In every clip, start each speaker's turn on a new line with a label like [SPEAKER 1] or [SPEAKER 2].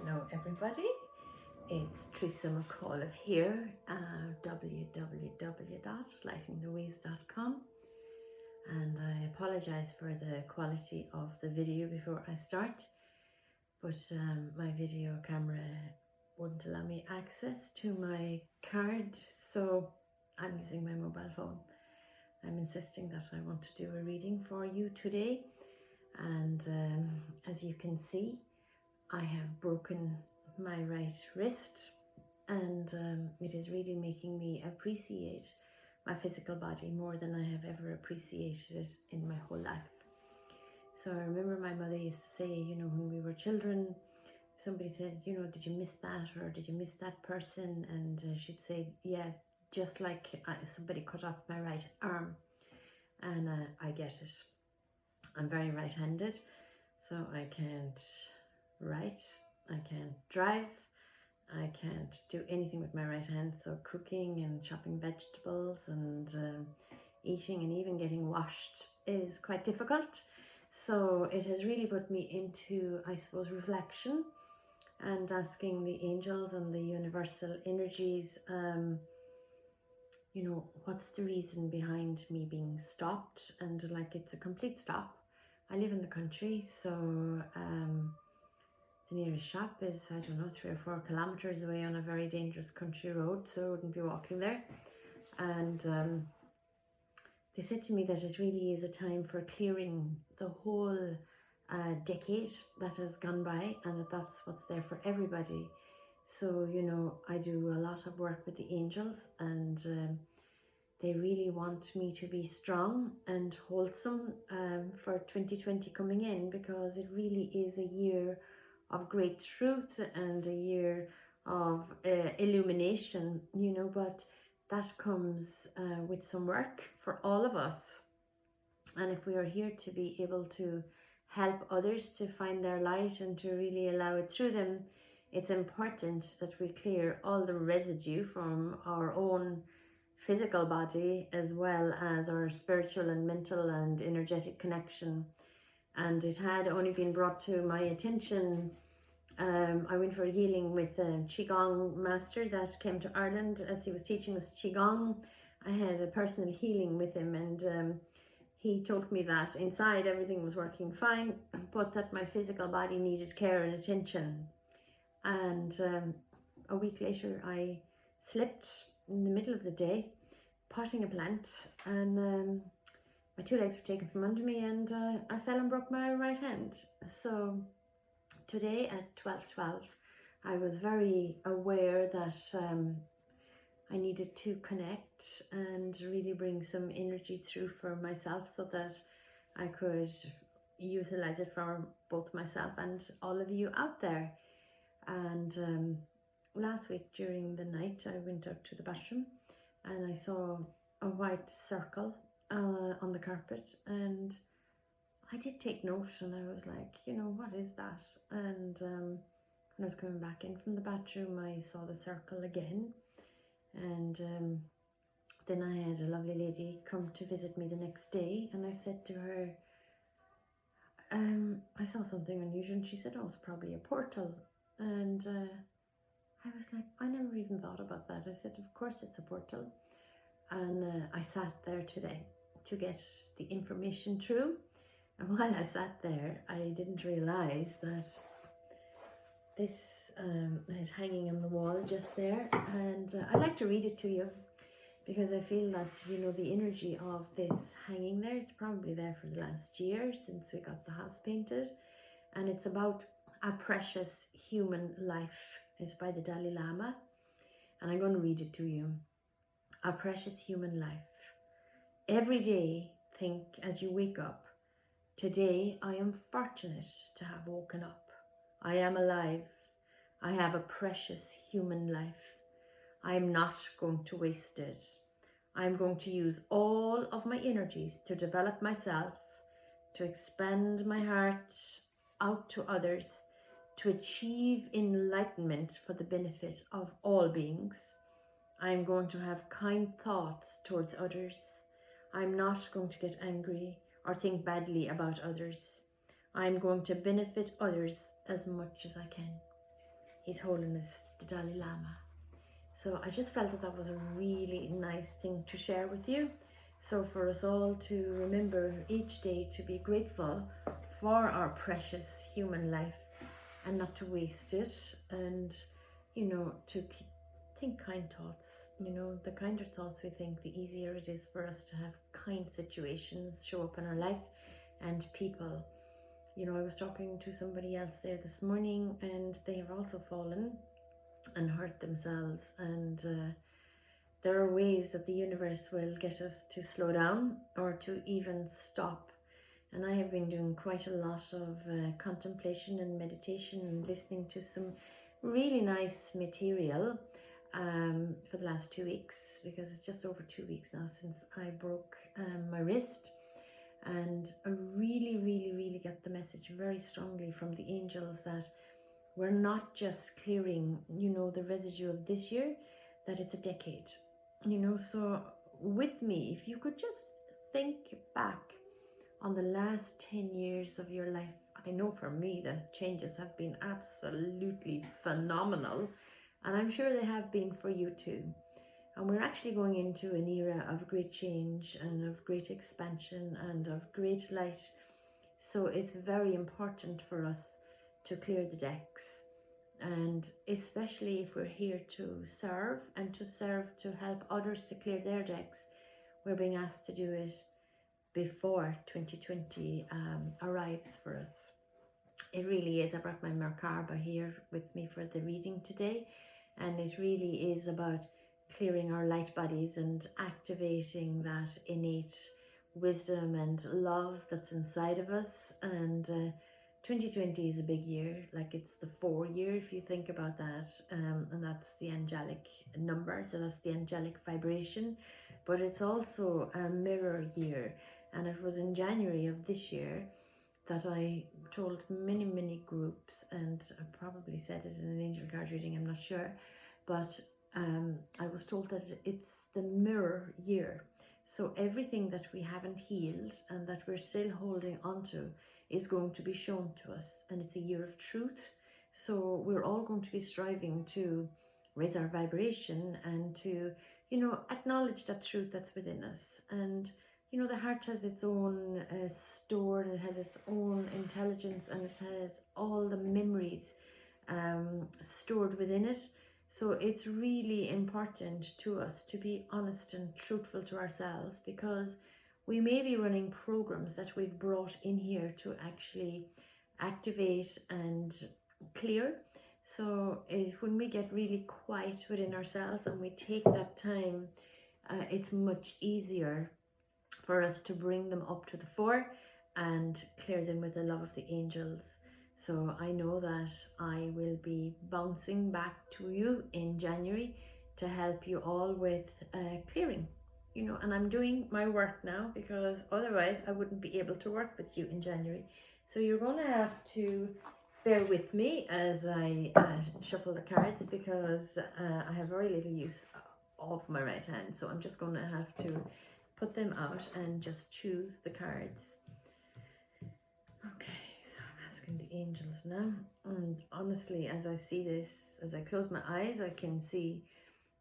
[SPEAKER 1] Hello everybody, it's Therese Auliffe here, www.lightingtheways.com, and I apologize for the quality of the video before I start, but my video camera wouldn't allow me access to my card, so I'm using my mobile phone. I'm insisting that I want to do a reading for you today, and as you can see, I have broken my right wrist, and it is really making me appreciate my physical body more than I have ever appreciated it in my whole life. So I remember my mother used to say, when we were children, somebody said, did you miss that, or did you miss that person? And she'd say, yeah, just like somebody cut off my right arm. And I get it. I'm very right-handed, so I can't write, I can't drive, I can't do anything with my right hand, so cooking and chopping vegetables and eating and even getting washed is quite difficult. So it has really put me into, I suppose, reflection and asking the angels and the universal energies, what's the reason behind me being stopped? And like, it's a complete stop. I live in the country, so the nearest shop is, 3 or 4 kilometers away on a very dangerous country road, so I wouldn't be walking there. And they said to me that it really is a time for clearing the whole decade that has gone by, and that's what's there for everybody. So, I do a lot of work with the angels, and they really want me to be strong and wholesome for 2020 coming in, because it really is a year of great truth and a year of illumination, but that comes with some work for all of us. And if we are here to be able to help others to find their light and to really allow it through them, it's important that we clear all the residue from our own physical body, as well as our spiritual and mental and energetic connection. And it had only been brought to my attention. I went for a healing with a Qigong master that came to Ireland. As he was teaching us Qigong, I had a personal healing with him, and he told me that inside everything was working fine, but that my physical body needed care and attention. And a week later, I slipped in the middle of the day, potting a plant, and my 2 legs were taken from under me, and I fell and broke my right hand. So today at 12:12, I was very aware that I needed to connect and really bring some energy through for myself, so that I could utilize it for both myself and all of you out there. And last week during the night, I went up to the bathroom and I saw a white circle on the carpet, and I did take note, and I was like, what is that? And when I was coming back in from the bathroom, I saw the circle again. And then I had a lovely lady come to visit me the next day, and I said to her, I saw something unusual, and she said, oh, it's probably a portal. And I was like, I never even thought about that. I said, of course it's a portal. And I sat there today to get the information through. And while I sat there, I didn't realize that this is hanging on the wall just there. And I'd like to read it to you, because I feel that, the energy of this hanging there, it's probably there for the last year since we got the house painted. And it's about a precious human life. It's by the Dalai Lama. And I'm going to read it to you. A precious human life. Every day, think as you wake up, today I am fortunate to have woken up. I am alive. I have a precious human life. I am not going to waste it. I am going to use all of my energies to develop myself, to expand my heart out to others, to achieve enlightenment for the benefit of all beings. I am going to have kind thoughts towards others. I'm not going to get angry or think badly about others. I'm going to benefit others as much as I can. His Holiness the Dalai Lama. So I just felt that that was a really nice thing to share with you. So for us all to remember each day to be grateful for our precious human life and not to waste it, and to think kind thoughts. The kinder thoughts we think, the easier it is for us to have kind situations show up in our life and people. I was talking to somebody else there this morning, and they have also fallen and hurt themselves, and there are ways that the universe will get us to slow down or to even stop. And I have been doing quite a lot of contemplation and meditation and listening to some really nice material for the last 2 weeks, because it's just over 2 weeks now since I broke my wrist. And I really, really, really get the message very strongly from the angels that we're not just clearing, the residue of this year, that it's a decade, So with me, if you could just think back on the last 10 years of your life, I know for me that changes have been absolutely phenomenal, and I'm sure they have been for you too. And we're actually going into an era of great change and of great expansion and of great light. So it's very important for us to clear the decks, and especially if we're here to serve and to serve to help others to clear their decks, we're being asked to do it before 2020 arrives for us. It really is. I brought my Merkaba here with me for the reading today, and it really is about clearing our light bodies and activating that innate wisdom and love that's inside of us. And 2020 is a big year, like it's the 4 year if you think about that, and that's the angelic number, so that's the angelic vibration. But it's also a mirror year, and it was in January of this year that I told many groups, and I probably said it in an angel card reading, I'm not sure, but I was told that it's the mirror year. So everything that we haven't healed and that we're still holding onto is going to be shown to us, and it's a year of truth. So we're all going to be striving to raise our vibration and to, acknowledge that truth that's within us. And, the heart has its own store, and it has its own intelligence, and it has all the memories stored within it. So it's really important to us to be honest and truthful to ourselves, because we may be running programs that we've brought in here to actually activate and clear. So when we get really quiet within ourselves and we take that time, it's much easier for us to bring them up to the fore and clear them with the love of the angels. So I know that I will be bouncing back to you in January to help you all with clearing, and I'm doing my work now, because otherwise I wouldn't be able to work with you in January. So you're going to have to bear with me as I shuffle the cards, because I have very little use of my right hand. So I'm just going to have to put them out and just choose the cards. Okay, so I'm asking the angels now. And honestly, as I see this, as I close my eyes, I can see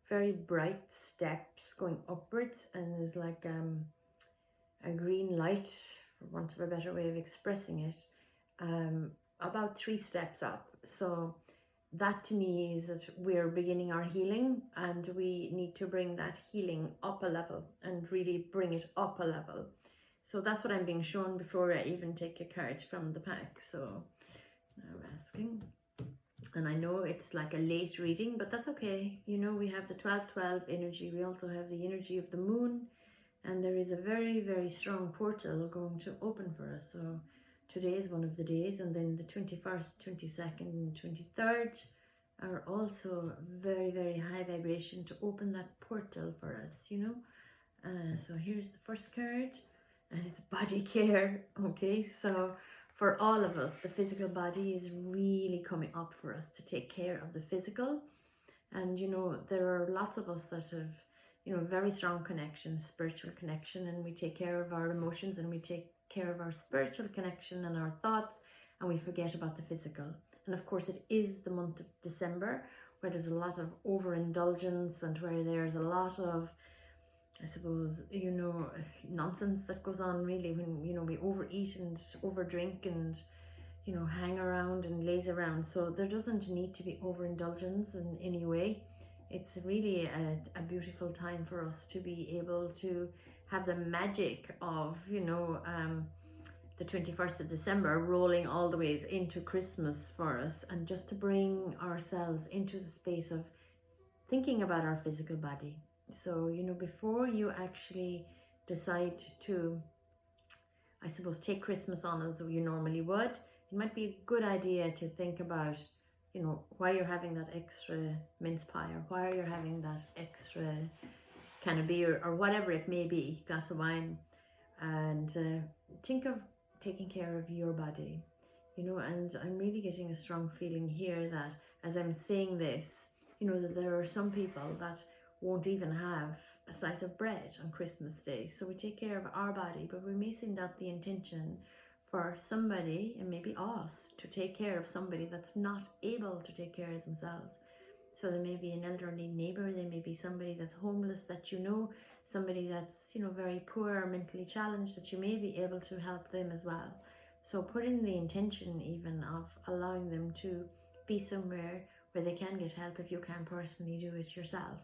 [SPEAKER 1] very bright steps going upwards, and there's like a green light, for want of a better way of expressing it, about 3 steps up. So that to me is that we're beginning our healing, and we need to bring that healing up a level and really bring it up a level. So that's what I'm being shown before I even take a card from the pack. So I'm asking, and I know it's like a late reading, but that's okay. We have the 12-12 energy. We also have the energy of the moon, and there is a very strong portal going to open for us. So today is one of the days, and then the 21st, 22nd, and 23rd are also very high vibration to open that portal for us, So here's the first card, and it's body care. Okay, so for all of us, the physical body is really coming up for us to take care of the physical. And there are lots of us that have very strong connection, spiritual connection, and we take care of our emotions, and we take care of our spiritual connection and our thoughts, and we forget about the physical. And of course, it is the month of December, where there's a lot of overindulgence and where there's a lot of, I suppose, nonsense that goes on really when, we overeat and overdrink and, hang around and laze around. So there doesn't need to be overindulgence in any way. It's really a beautiful time for us to be able to have the magic of, the 21st of December rolling all the ways into Christmas for us, and just to bring ourselves into the space of thinking about our physical body. So, before you actually decide to, I suppose, take Christmas on as you normally would, it might be a good idea to think about, why you're having that extra mince pie, or why you're having that extra can of beer, or whatever it may be, glass of wine, and think of taking care of your body, and I'm really getting a strong feeling here that as I'm saying this, that there are some people that won't even have a slice of bread on Christmas Day. So we take care of our body, but we may send out the intention for somebody, and maybe us, to take care of somebody that's not able to take care of themselves. So there may be an elderly neighbor, there may be somebody that's homeless that somebody that's, very poor or mentally challenged, that you may be able to help them as well. So put in the intention even of allowing them to be somewhere where they can get help if you can't personally do it yourself.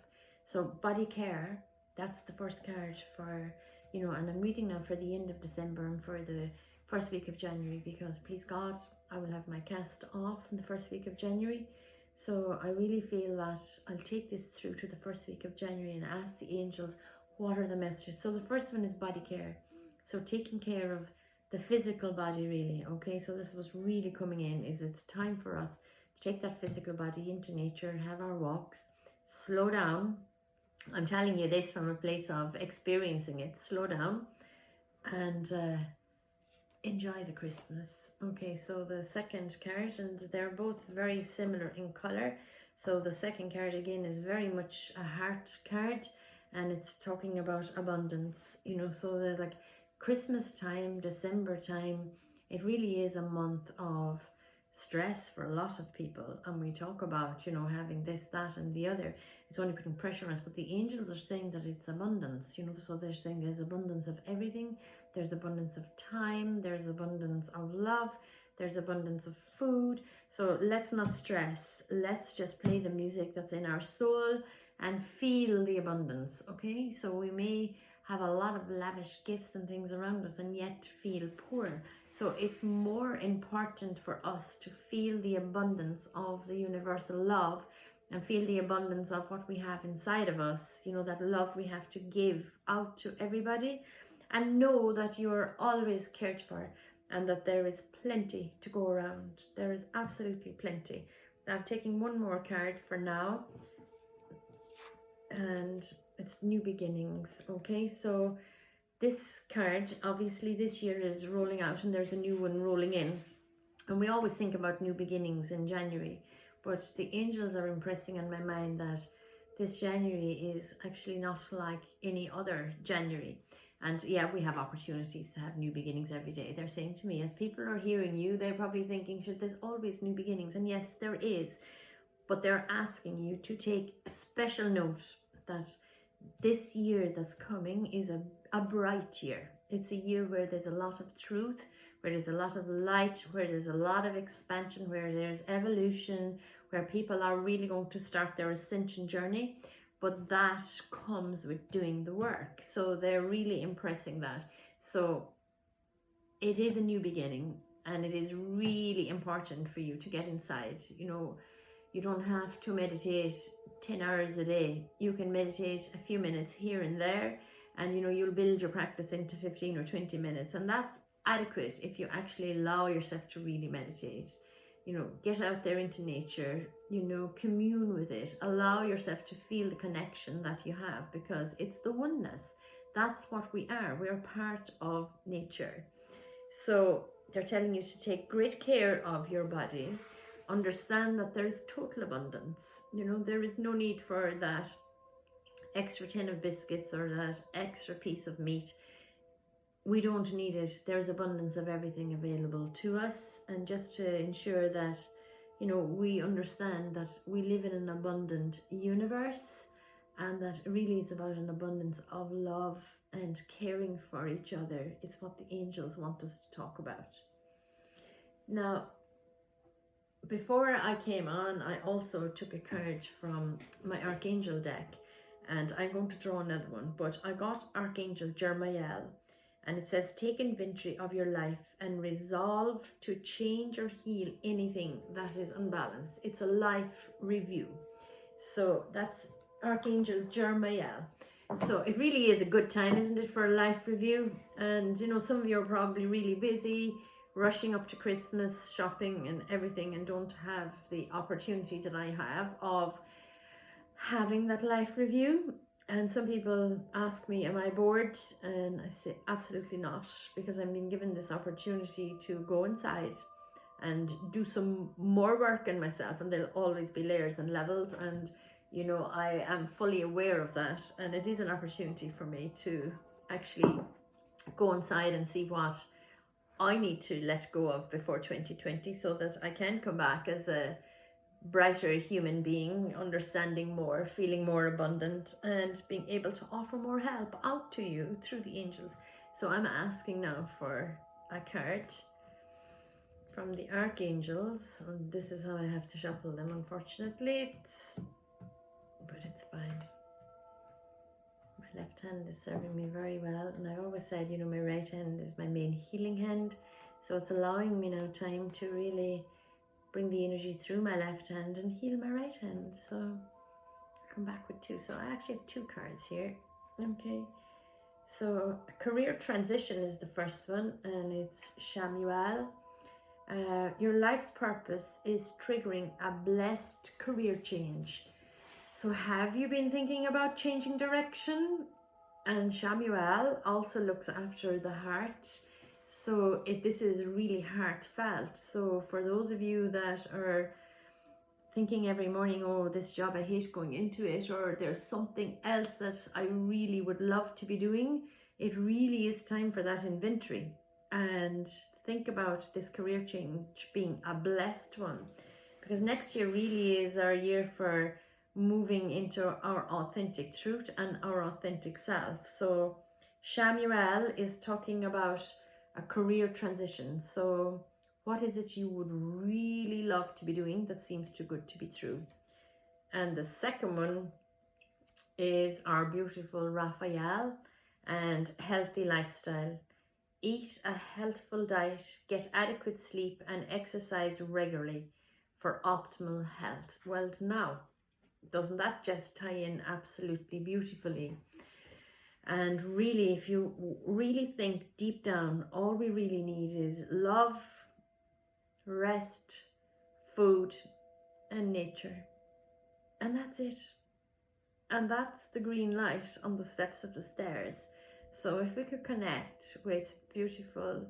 [SPEAKER 1] So body care, that's the first card for, and I'm reading now for the end of December and for the first week of January, because please God, I will have my cast off in the first week of January. So I really feel that I'll take this through to the first week of January and ask the angels, what are the messages? So the first one is body care. So taking care of the physical body, really. Okay, so this was really coming in, is it's time for us to take that physical body into nature, have our walks, slow down. I'm telling you this from a place of experiencing it. Slow down and enjoy the Christmas. Okay, so the second card, and they're both very similar in color. So the second card again is very much a heart card, and it's talking about abundance. So the like Christmas time, December time, it really is a month of stress for a lot of people, and we talk about having this, that and the other. It's only putting pressure on us, but the angels are saying that it's abundance. So they're saying there's abundance of everything. There's abundance of time, there's abundance of love, there's abundance of food. So let's not stress, let's just play the music that's in our soul and feel the abundance. Okay, so we may have a lot of lavish gifts and things around us and yet feel poor. So it's more important for us to feel the abundance of the universal love and feel the abundance of what we have inside of us, that love we have to give out to everybody, and know that you're always cared for and that there is plenty to go around. There is absolutely plenty. Now I'm taking one more card for now, and it's new beginnings. Okay, so this card, obviously this year is rolling out and there's a new one rolling in, and we always think about new beginnings in January, but the angels are impressing on my mind that this January is actually not like any other January. And yeah, we have opportunities to have new beginnings every day. They're saying to me, as people are hearing you, they're probably thinking, should there's always new beginnings? And yes, there is. But they're asking you to take a special note that this year that's coming is a bright year. It's a year where there's a lot of truth, where there's a lot of light, where there's a lot of expansion, where there's evolution, where people are really going to start their ascension journey. But that comes with doing the work. So they're really impressing that. So it is a new beginning, and it is really important for you to get inside. You don't have to meditate 10 hours a day. You can meditate a few minutes here and there, and you'll build your practice into 15 or 20 minutes, and that's adequate if you actually allow yourself to really meditate. Get out there into nature, commune with it, allow yourself to feel the connection that you have, because it's the oneness. That's what we are. We're part of nature. So they're telling you to take great care of your body. Understand that there is total abundance. There is no need for that extra tin of biscuits or that extra piece of meat. We don't need it. There's abundance of everything available to us. And just to ensure that you know, we understand that we live in an abundant universe, and that really it's about an abundance of love and caring for each other. It's what the angels want us to talk about. Now, before I came on, I also took a card from my Archangel deck, and I'm going to draw another one, but I got Archangel Jeremiel, and it says, take inventory of your life and resolve to change or heal anything that is unbalanced. It's a life review. So that's Archangel Jeremiel. So it really is a good time, isn't it, for a life review? And, you know, some of you are probably really busy, rushing up to Christmas, shopping and everything, and don't have the opportunity that I have of having that life review. And some people ask me, am I bored? And I say, absolutely not, because I'm being given this opportunity to go inside and do some more work in myself, and there'll always be layers and levels, and you know, I am fully aware of that, and it is an opportunity for me to actually go inside and see what I need to let go of before 2020, so that I can come back as a brighter human being, understanding more, feeling more abundant, and being able to offer more help out to you through the angels. So I'm asking now for a card from the archangels, and this is how I have to shuffle them, unfortunately, but it's fine. My left hand is serving me very well, and I always said, you know, my right hand is my main healing hand, so it's allowing me now time to really bring the energy through my left hand and heal my right hand. So I'll come back with two. So I actually have two cards here. Okay, so career transition is the first one, and it's Shamuel. Your life's purpose is triggering a blessed career change. So have you been thinking about changing direction? And Shamuel also looks after the heart. So this is really heartfelt. So for those of you that are thinking every morning, oh, this job, I hate going into it, or there's something else that I really would love to be doing, it really is time for that inventory. And think about this career change being a blessed one, because next year really is our year for moving into our authentic truth and our authentic self. So Shamuel is talking about a career transition. So what is it you would really love to be doing that seems too good to be true? And the second one is our beautiful Raphael and healthy lifestyle. Eat a healthful diet, get adequate sleep, and exercise regularly for optimal health. Well, now, doesn't that just tie in absolutely beautifully? And really, if you really think deep down, all we really need is love, rest, food, and nature. And that's it. And that's the green light on the steps of the stairs. So if we could connect with beautiful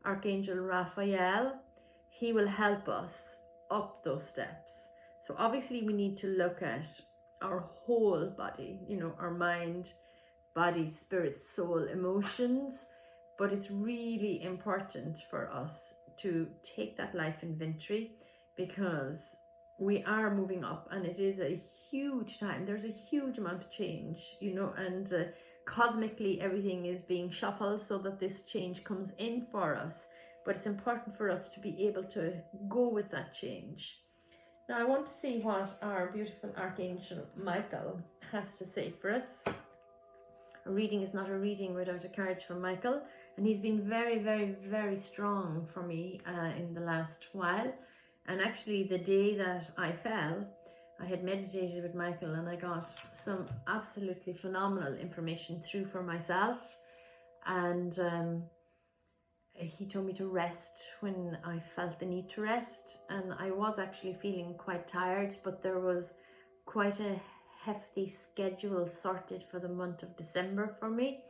[SPEAKER 1] Archangel Raphael, he will help us up those steps. So obviously we need to look at our whole body, you know, our mind, body, spirit, soul, emotions. But it's really important for us to take that life inventory, because we are moving up, and it is a huge time. There's a huge amount of change, you know, and cosmically everything is being shuffled so that this change comes in for us. But it's important for us to be able to go with that change. Now I want to see what our beautiful Archangel Michael has to say for us. A reading is not a reading without a card from Michael, and he's been very, very, very strong for me in the last while. And actually the day that I fell, I had meditated with Michael, and I got some absolutely phenomenal information through for myself. And he told me to rest when I felt the need to rest. And I was actually feeling quite tired, but there was quite a hefty schedule sorted for the month of December for me.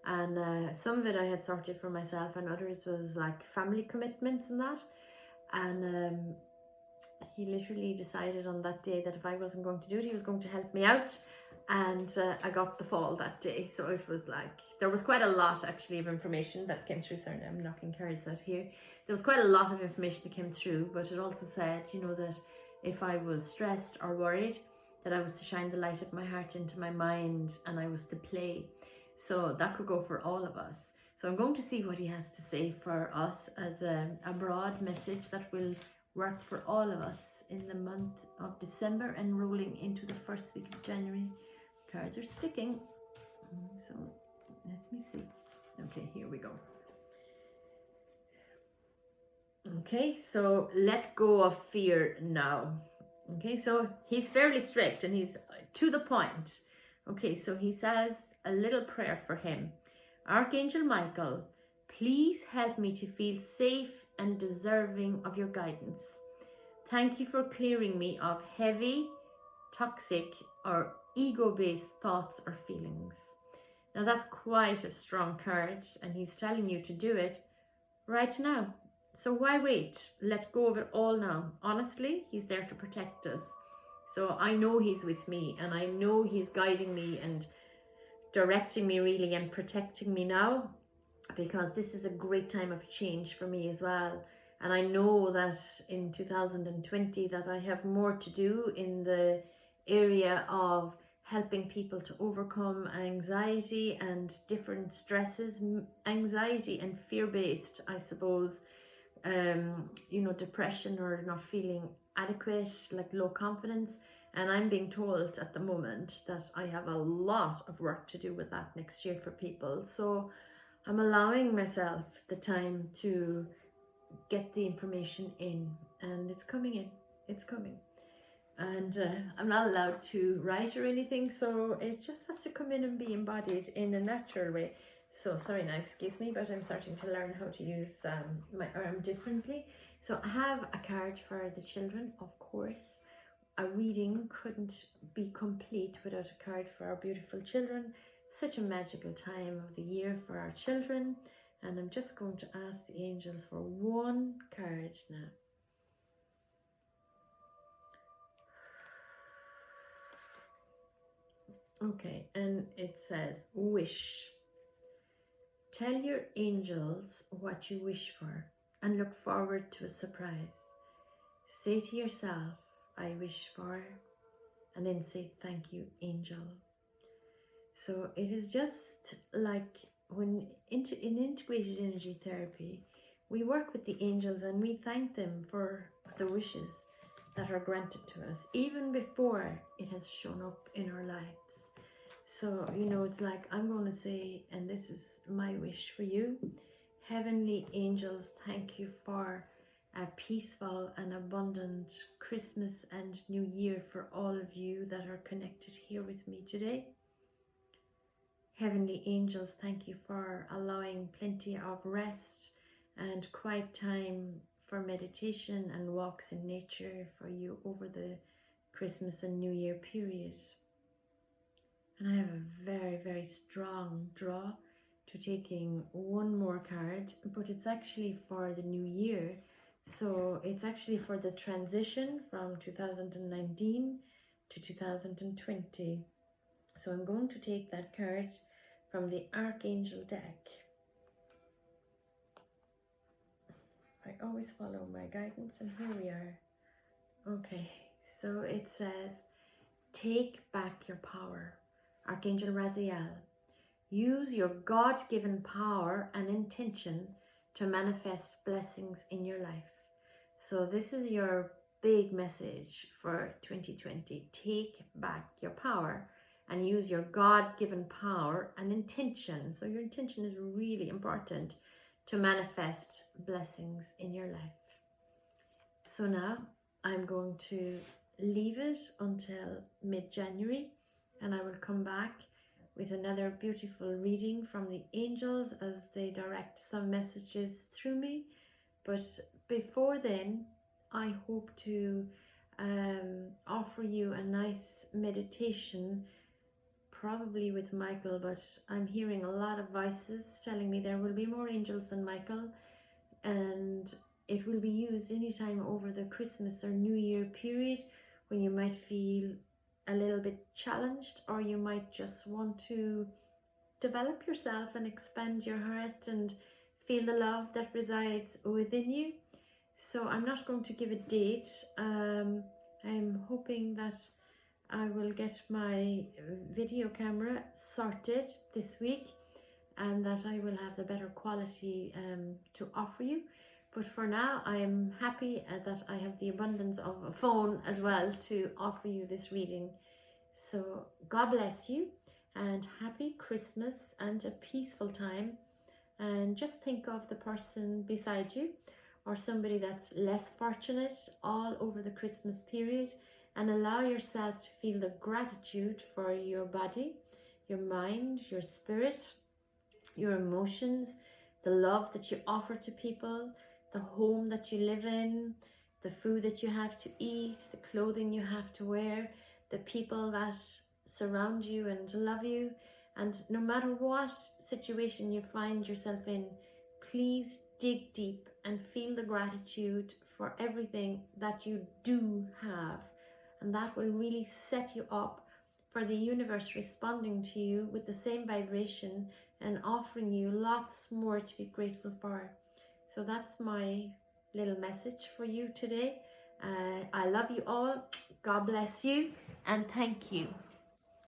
[SPEAKER 1] And some of it I had sorted for myself, and others was like family commitments and that. And he literally decided on that day that if I wasn't going to do it, he was going to help me out. and I got the fall that day. So it was like, there was quite a lot actually of information that came through. Sorry, I'm knocking cards out here. There was quite a lot of information that came through, but it also said, you know, that if I was stressed or worried, that I was to shine the light of my heart into my mind and I was to play. So that could go for all of us. So I'm going to see what he has to say for us as a broad message that will work for all of us in the month of December and rolling into the first week of January. Cards are sticking. So let me see. Okay, here we go. Okay, so let go of fear now. Okay, so he's fairly strict and he's to the point. Okay, so he says a little prayer for him. Archangel Michael, please help me to feel safe and deserving of your guidance. Thank you for clearing me of heavy, toxic, or ego-based thoughts or feelings. Now that's quite a strong card, and he's telling you to do it right now. So why wait? Let go of it all now. Honestly, he's there to protect us. So I know he's with me, and I know he's guiding me and directing me really and protecting me now, because this is a great time of change for me as well. And I know that in 2020 that I have more to do in the area of helping people to overcome anxiety and different stresses, anxiety and fear-based, I suppose, you know, depression or not feeling adequate, like low confidence. And I'm being told at the moment that I have a lot of work to do with that next year for people. So I'm allowing myself the time to get the information in, and it's coming in. It's coming. And I'm not allowed to write or anything, so it just has to come in and be embodied in a natural way. So sorry now, excuse me, but I'm starting to learn how to use my arm differently. So I have a card for the children, of course. A reading couldn't be complete without a card for our beautiful children. Such a magical time of the year for our children. And I'm just going to ask the angels for one card now. Okay, and it says, wish. Tell your angels what you wish for and look forward to a surprise. Say to yourself, I wish for, and then say, thank you, angel. So it is just like when in integrated energy therapy, we work with the angels and we thank them for the wishes that are granted to us, even before it has shown up in our lives. So, you know, it's like I'm going to say, and this is my wish for you, heavenly angels, thank you for a peaceful and abundant Christmas and New Year for all of you that are connected here with me today. Heavenly angels, thank you for allowing plenty of rest and quiet time for meditation and walks in nature for you over the Christmas and New Year period. And I have a very, very strong draw to taking one more card, but it's actually for the new year. So it's actually for the transition from 2019 to 2020. So I'm going to take that card from the Archangel deck. I always follow my guidance, and here we are. Okay, so it says, take back your power. Archangel Raziel, use your God-given power and intention to manifest blessings in your life. So this is your big message for 2020. Take back your power and use your God-given power and intention. So your intention is really important to manifest blessings in your life. So now I'm going to leave it until mid-January, and I will come back with another beautiful reading from the angels as they direct some messages through me. But before then, I hope to offer you a nice meditation, probably with Michael, but I'm hearing a lot of voices telling me there will be more angels than Michael, and it will be used anytime over the Christmas or New Year period when you might feel a little bit challenged, or you might just want to develop yourself and expand your heart and feel the love that resides within you. So I'm not going to give a date. I'm hoping that I will get my video camera sorted this week and that I will have the better quality to offer you. But for now, I'm happy that I have the abundance of a phone as well to offer you this reading. So God bless you and happy Christmas and a peaceful time. And just think of the person beside you or somebody that's less fortunate all over the Christmas period, and allow yourself to feel the gratitude for your body, your mind, your spirit, your emotions, the love that you offer to people, the home that you live in, the food that you have to eat, the clothing you have to wear, the people that surround you and love you. And no matter what situation you find yourself in, please dig deep and feel the gratitude for everything that you do have. And that will really set you up for the universe responding to you with the same vibration and offering you lots more to be grateful for. So that's my little message for you today. I love you all. God bless you and thank you.